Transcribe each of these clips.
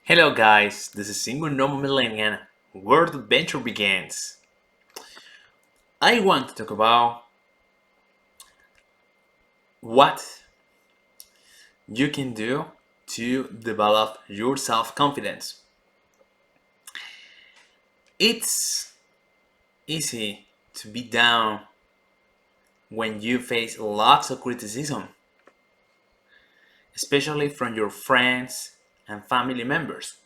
Hello guys, this is single Nomad Millennial, where the adventure begins. I want to talk about what you can do to develop your self-confidence. It's easy to be down when you face lots of criticism, especially from your friends and family members.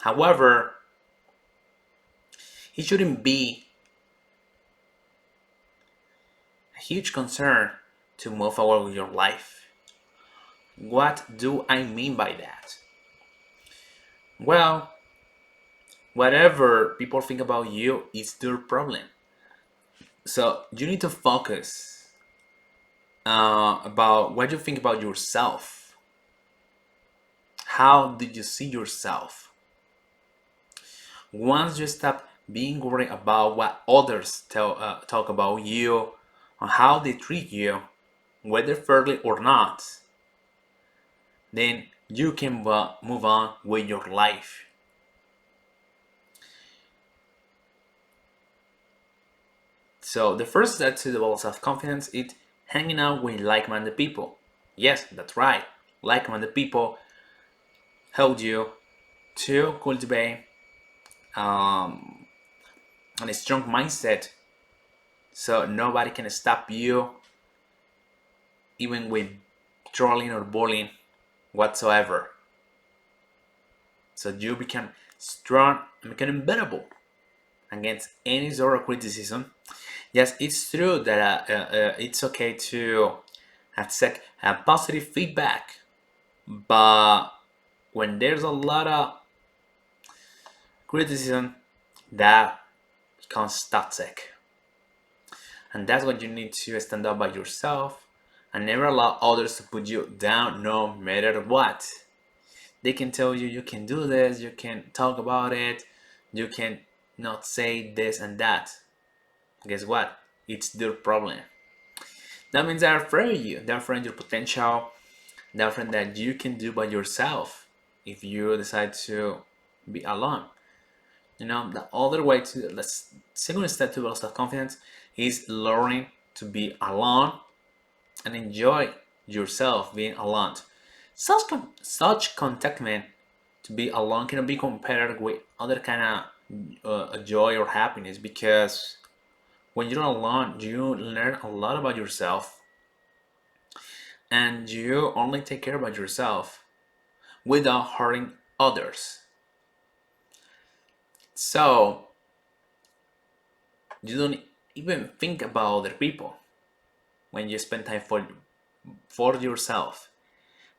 However, it shouldn't be a huge concern to move forward with your life. What do I mean by that? Well, whatever people think about you is their problem. So you need to focus about what you think about yourself. How did you see yourself? Once you stop being worried about what others talk about you, or how they treat you, whether fairly or not, then you can move on with your life. So the first step to develop self-confidence is hanging out with like-minded people. Yes, that's right. Like-minded people help you to cultivate um, a strong mindset, so nobody can stop you, even with trolling or bullying whatsoever. So you become strong and become unbeatable against any sort of criticism. Yes, it's true that it's okay to accept positive feedback, but when there's a lot of criticism, that becomes toxic. And that's what you need to stand up by yourself and never allow others to put you down no matter what. They can tell you you can do this, you can talk about it, you can not say this and that. Guess what? It's their problem. That means they're afraid of you, they're afraid of your potential, they're afraid that you can do by yourself if you decide to be alone. The other way to the second step to build self-confidence is learning to be alone and enjoy yourself being alone. Such contentment to be alone cannot be compared with other kind of joy or happiness, because when you're alone, you learn a lot about yourself and you only take care about yourself without hurting others. So you don't even think about other people when you spend time for yourself.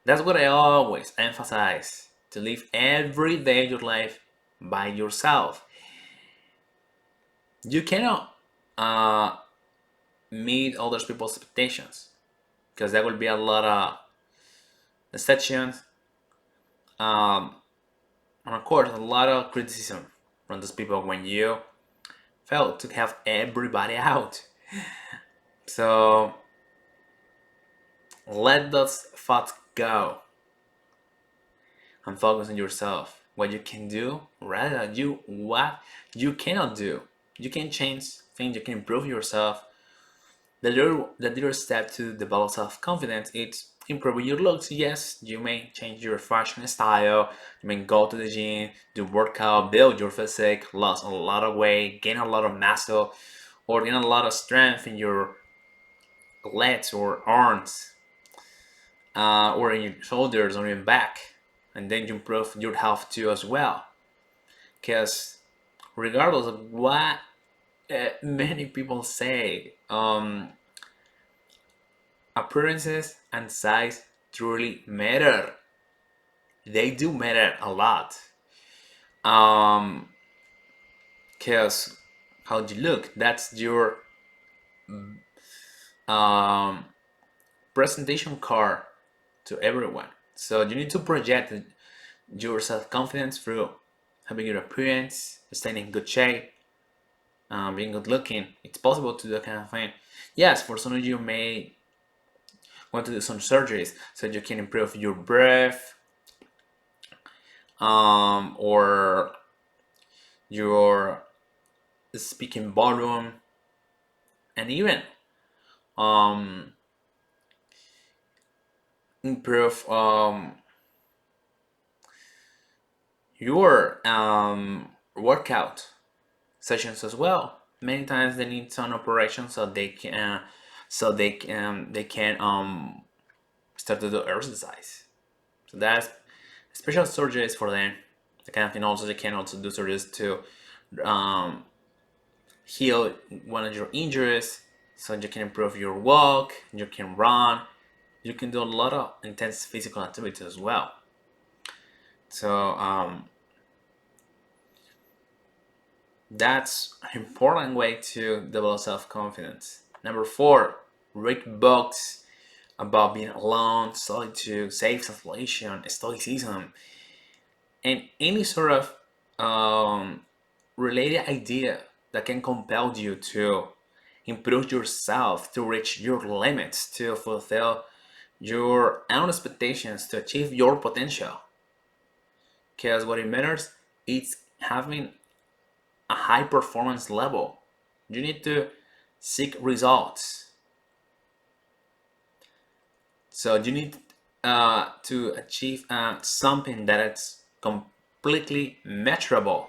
That's what I always emphasize, to live every day of your life by yourself. You cannot uh, meet other people's expectations, because there will be a lot of deceptions, um, and of course a lot of criticism from those people when you fail to have everybody out. So let those thoughts go and focus on yourself, what you can do rather than what you cannot do. You can change things, you can improve yourself. The little step to develop self-confidence is improving your looks. Yes, you may change your fashion style, you may go to the gym, do workout, build your physique, lose a lot of weight, gain a lot of muscle, or gain a lot of strength in your legs or arms, or in your shoulders or your back, and then you improve your health too as well. Because regardless of what many people say, appearances and size truly matter. They do matter a lot. Um, because how you look, that's your um, presentation card to everyone. So you need to project your self-confidence through having your appearance, staying in good shape, being good looking. It's possible to do that kind of thing. Yes, for some of you may want to do some surgeries so you can improve your breath, or your speaking volume, and even um, improve your workout sessions as well. Many times they need some operation so they can start to do exercise. So that's special surgeries for them. The kind of thing. Also, they can also do surgeries to um, heal one of your injuries, so you can improve your walk, you can run, you can do a lot of intense physical activity as well. So that's an important way to develop self-confidence. Number four, read books about being alone, solitude, self-isolation, stoicism, and any sort of related idea that can compel you to improve yourself, to reach your limits, to fulfill your own expectations, to achieve your potential. Because what it matters is having a high performance level. You need to seek results. So you need to achieve something that is completely measurable.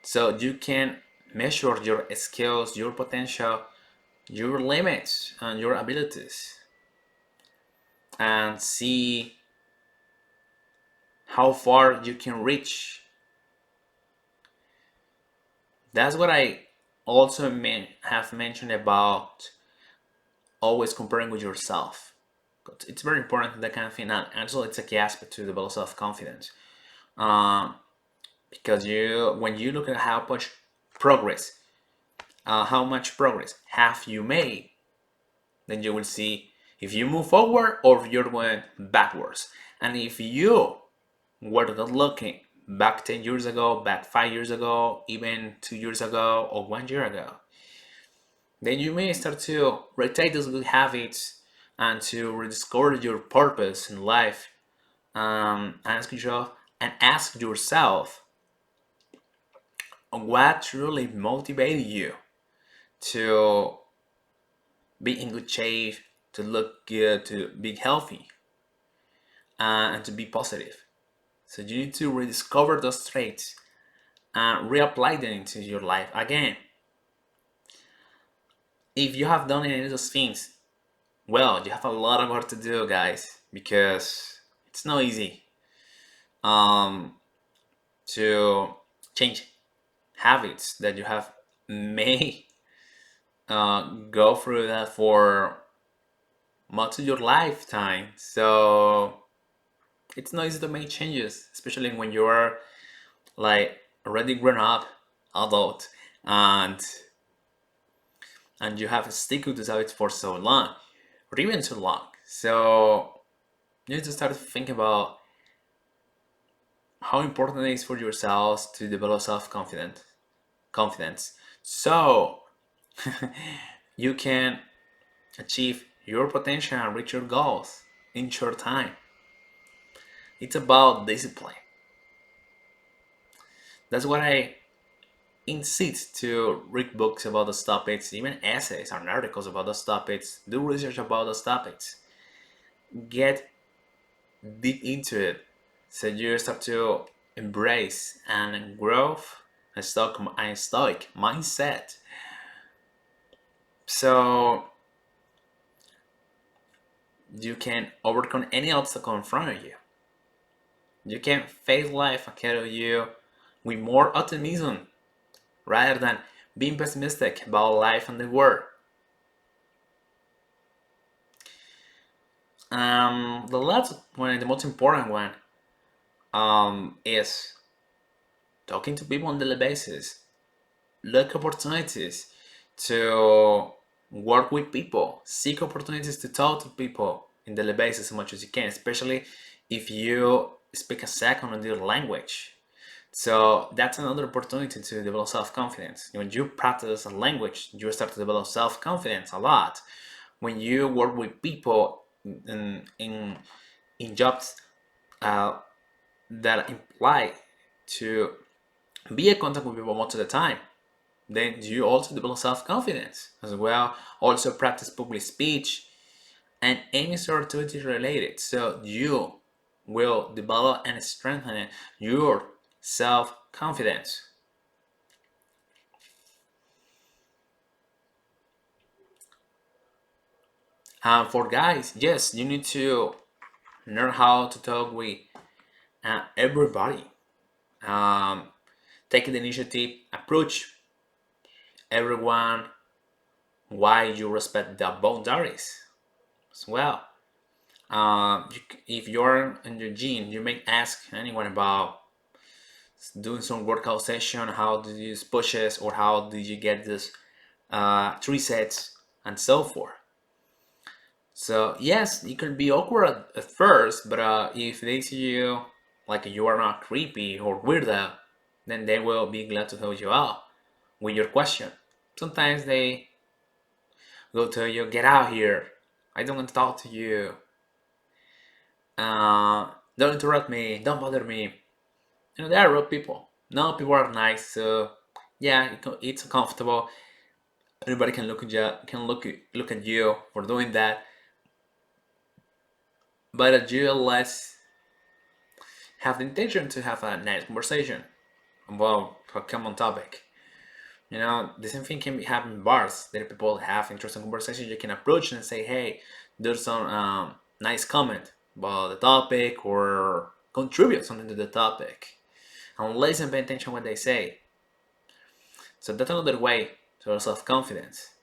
So you can measure your skills, your potential, your limits, and your abilities, and see how far you can reach. That's what I also have mentioned about always comparing with yourself. It's very important, that kind of thing, and also it's a key aspect to develop self-confidence. Um, because when you look at progress, how much progress have you made, then you will see if you move forward or if you're going backwards. And if you were not looking back 10 years ago, back 5 years ago, even 2 years ago, or 1 year ago, then you may start to retake those good habits and to rediscover your purpose in life. Ask yourself what truly motivated you to be in good shape, to look good, to be healthy, and to be positive. So you need to rediscover those traits and reapply them into your life again. If you have done any of those things, well, you have a lot of work to do, guys, because it's not easy um, to change habits that you have may go through that for much of your lifetime. So it's not easy to make changes, especially when you are like already grown up adult and you have stick with this habit for so long or even too long. So you need to start thinking about how important it is for yourselves to develop confidence so you can achieve your potential and reach your goals in short time. It's about discipline. That's what I insist to read books about those topics, even essays and articles about those topics, do research about those topics, get deep into it so you start to embrace and grow a stoic mindset. So you can overcome any obstacle in front of you. You can face life ahead of you with more optimism rather than being pessimistic about life and the world. The last one and the most important one is talking to people on a daily basis. Look opportunities to work with people. Seek opportunities to talk to people in daily basis as much as you can, especially if you speak a second or third language. So that's another opportunity to develop self-confidence. When you practice a language, you start to develop self-confidence a lot. When you work with people in jobs, uh, that imply to be in contact with people most of the time. Then you also develop self-confidence as well. Also practice public speech and any sort of activity related. So you will develop and strengthen your self-confidence. For guys, yes, you need to learn how to talk with everybody. Um, take the initiative, approach everyone why you respect the boundaries as well. If you're in your gym, you may ask anyone about doing some workout session. How did you use pushes, or how did you get this 3 sets, and so forth. So yes, it can be awkward at first, but if they see you like you are not creepy or weirdo, then they will be glad to help you out with your question. Sometimes they go tell you, "Get out here! I don't want to talk to you. Don't interrupt me. Don't bother me." You know, they are rude people. No, people are nice, so yeah, it's uncomfortable. Anybody can look at you, look at you for doing that. But you let's have the intention to have a nice conversation about a common topic. You know, the same thing can be happen in bars. There are people have interesting conversations. You can approach and say, "Hey, there's some nice comment about the topic," or contribute something to the topic, and listen, pay attention what they say. So that's another way to self confidence.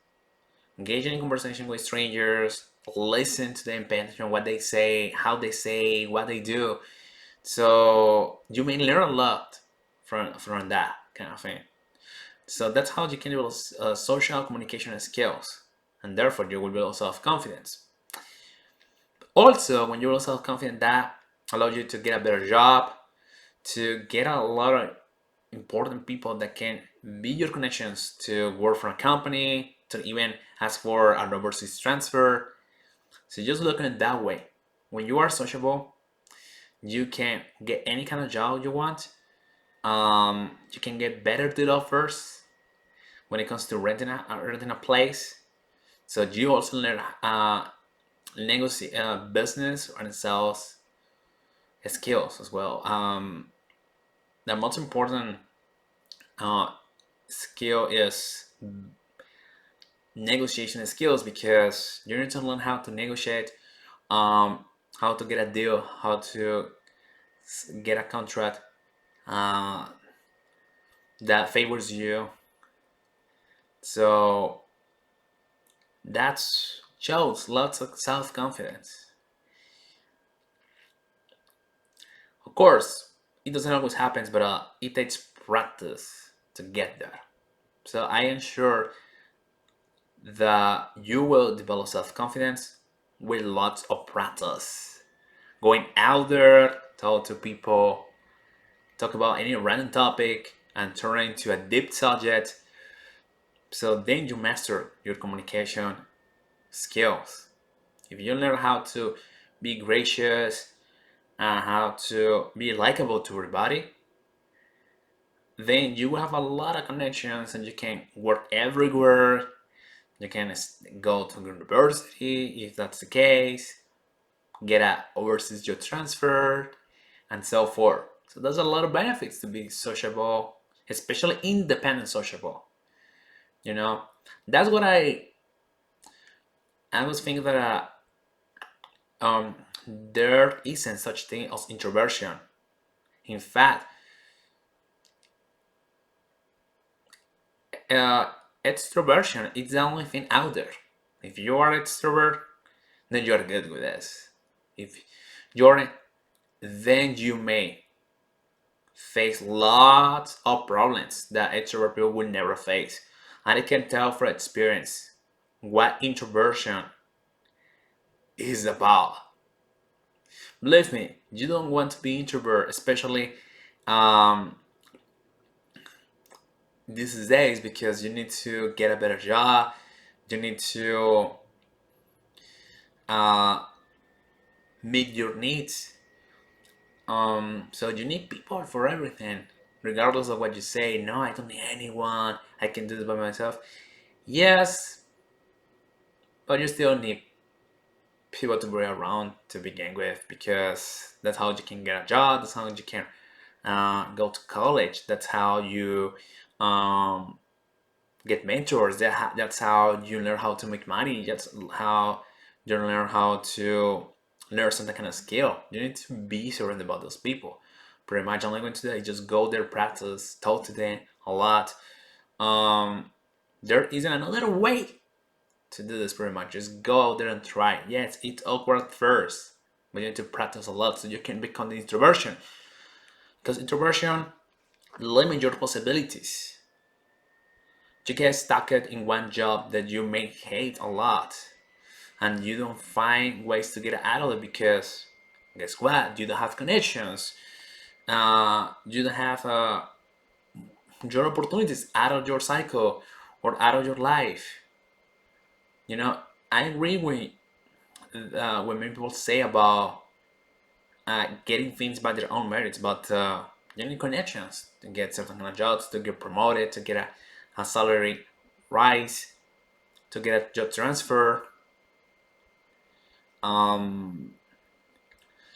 Engage in conversation with strangers, listen to them, pay attention what they say, what they do. So you may learn a lot from that kind of thing. So that's how you can develop social communication skills, and therefore you will build self confidence. Also, when you build self confidence, that allows you to get a better job, to get a lot of important people that can be your connections to work for a company, to even ask for an overseas transfer. So just looking at it that way, when you are sociable, you can get any kind of job you want. You can get better deal offers when it comes to renting a place. So you also learn negotiate business and sales skills as well. The most important uh, skill is negotiation skills, because you need to learn how to negotiate, how to get a deal, how to get a contract uh, that favors you. So that shows lots of self-confidence. Of course, it doesn't always happen, but it takes practice to get there. So I am sure that you will develop self-confidence with lots of practice. Going out there, talk to people, talk about any random topic, and turn it into a deep subject. So then you master your communication skills. If you learn how to be gracious and how to be likable to everybody, then you will have a lot of connections and you can work everywhere. You can go to university if that's the case, get a overseas job transfer, and so forth. So there's a lot of benefits to be sociable, especially independent sociable. You know, that's what I was thinking that there isn't such thing as introversion. In fact, uh, extroversion is the only thing out there. If you are extrovert, then you're good with this. If you're, then you may face lots of problems that extrovert people will never face. And I can tell from experience what introversion is about. Believe me, you don't want to be introvert, especially um, these days, because you need to get a better job. You need to uh, meet your needs. So you need people for everything, regardless of what you say. No, I don't need anyone. I can do this by myself. Yes, but you still need people to be around to begin with, because that's how you can get a job. That's how you can go to college. That's how you um, get mentors. That's how you learn how to make money. That's how you learn how to learn some kind of skill. You need to be surrounded about those people. Pretty much, only going to do that. You just go there, practice, talk to them a lot. Um, there isn't another way to do this. Pretty much, just go out there and try. Yes, it's awkward at first, but you need to practice a lot so you can become the introversion. Because introversion limits your possibilities. You get stuck in one job that you may hate a lot, and you don't find ways to get out of it because guess what? You don't have connections. You don't have your opportunities out of your cycle or out of your life. You know, I agree when people say about getting things by their own merits, but you need connections to get certain kind of jobs, to get promoted, to get a salary rise, to get a job transfer, um,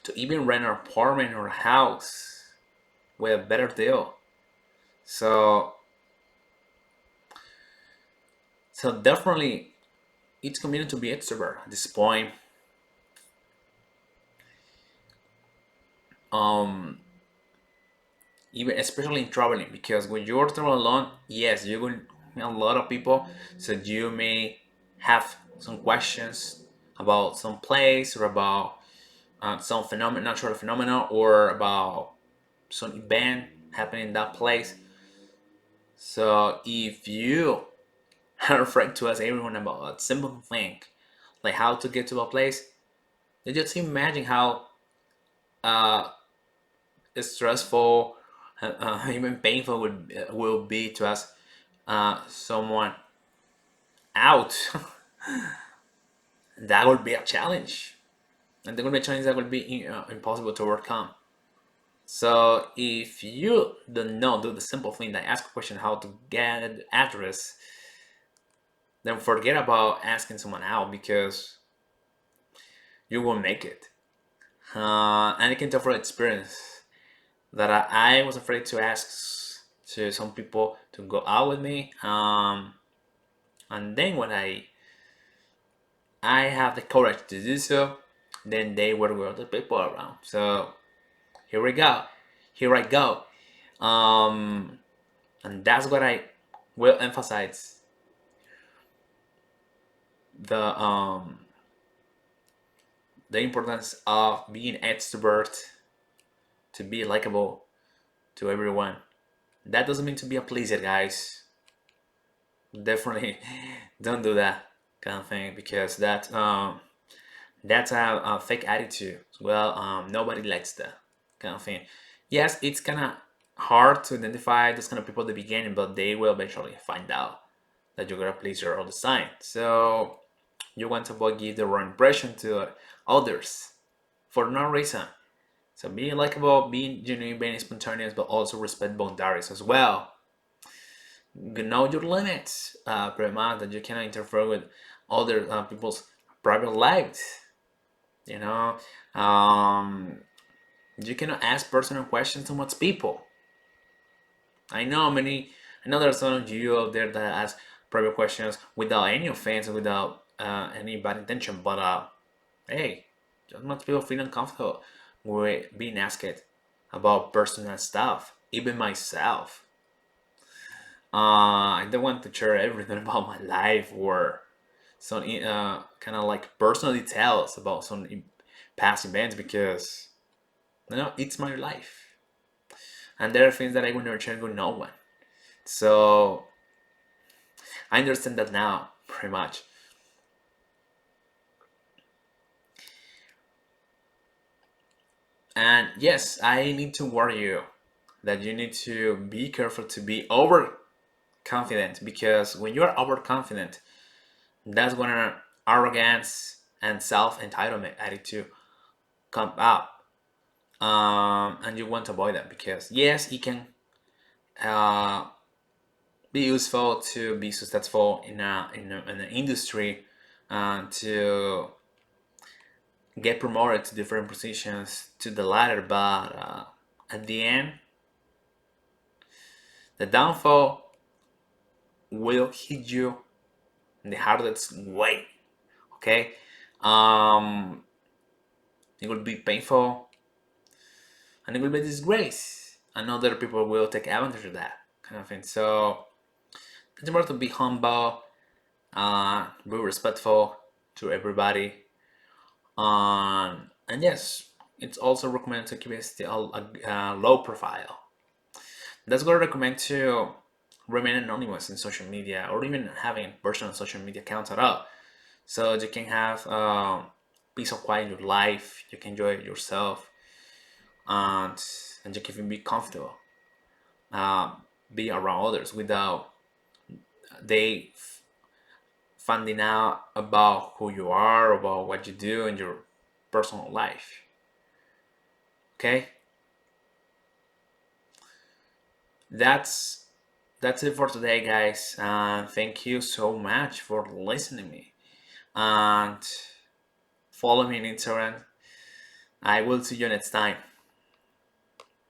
to even rent an apartment or a house with a better deal. So, so definitely, it's convenient to be extrovert at this point. Um, Even especially in traveling, because when you're traveling alone, yes, you will meet a lot of people, so you may have some questions about some place or about some phenomenon, natural phenomena, or about some event happening in that place. So if you are afraid to ask everyone about a simple thing, like how to get to a place, you just imagine how uh, stressful, even painful will be to ask someone out. That would be a challenge, and there will be a challenge that will be impossible to overcome. So if you don't know, do the simple thing that ask a question how to get an address, then forget about asking someone out because you won't make it. And I can tell from experience that I was afraid to ask to some people to go out with me. And then when I have the courage to do so, then they were with other people around. So here we go. Here I go. Um, and that's what I will emphasize the the importance of being extrovert, to be likable to everyone. That doesn't mean to be a pleaser, guys. Definitely don't do that kind of thing, because that's a fake attitude. Well, nobody likes that kind of thing. Yes, it's kind of hard to identify those kind of people at the beginning, but they will eventually find out that you're gonna pleaser all the time. So you want to avoid give the wrong impression to others for no reason. So being likable, being genuine, being spontaneous, but also respect boundaries as well. You know your limits, pretty much, that you cannot interfere with other people's private lives. You know, um, you cannot ask personal questions to much people. I know many. I know there's some of you out there that ask private questions without any offense, without any bad intention. But hey, just much people feel uncomfortable with being asked about personal stuff. Even myself, I don't want to share everything about my life or some kind of like personal details about some past events, because it's my life, and there are things that I will never share with no one. So I understand that now, pretty much. And yes, I need to warn you that you need to be careful to be overconfident, because when you are overconfident, that's when arrogance and self entitlement attitude come up. and you want to avoid that because yes, it can uh, be useful to be successful in an industry, to get promoted to different positions to the ladder, but at the end, the downfall will hit you in the hardest way. Okay, um, it will be painful and it will be disgrace, and other people will take advantage of that kind of thing. So it's important to be humble, be respectful to everybody, and yes, it's also recommended to keep it still a low profile. That's what I recommend to remain anonymous in social media, or even having personal social media accounts at all, so you can have peace of quiet in your life. You can enjoy yourself, and you can be comfortable, uh, be around others without they finding out about who you are, about what you do in your personal life. Okay, that's that's it for today, guys. Thank you so much for listening to me, and follow me on Instagram. I will see you next time.